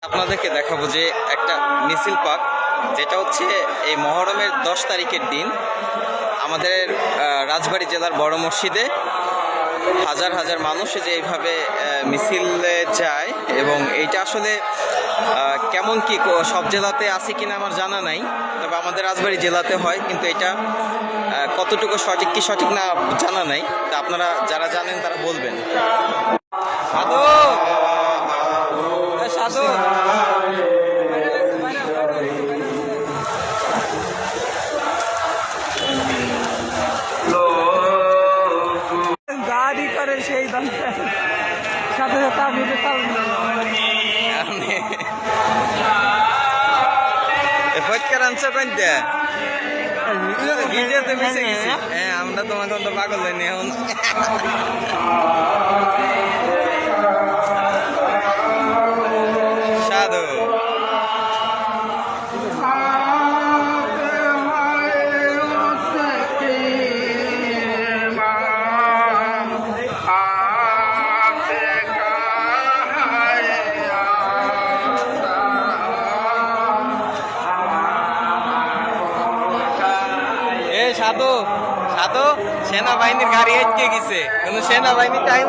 আপনাদেরকে দেখাবো যে একটা মিছিল পাক, যেটা হচ্ছে এই মহরমের 10 তারিখের দিন আমাদের রাজবাড়ী জেলার বড় মসজিদে হাজার হাজার মানুষ যে এইভাবে মিছিলে যায়। এবং এইটা আসলে কেমন কি সব জেলাতে আছে কিনা আমার জানা নাই, তবে আমাদের রাজবাড়ী জেলাতে হয়, কিন্তু এটা কতটুকু সঠিক কি সঠিক না জানা নাই। তা আপনারা যারা জানেন তারা বলবেন। সাধু সাধু গাড়ি করে সেই সাথে সাথে আপনি ফটকার আনছো কোনটা ভিডিওতে মিশে গেছি। হ্যাঁ, আমরা তোমাকে তো পাগল হইনি এখন। সাধু সাধু সাধু সেনাবাহিনীর গাড়ি আটকে গেছে, কিন্তু সেনাবাহিনী টাইম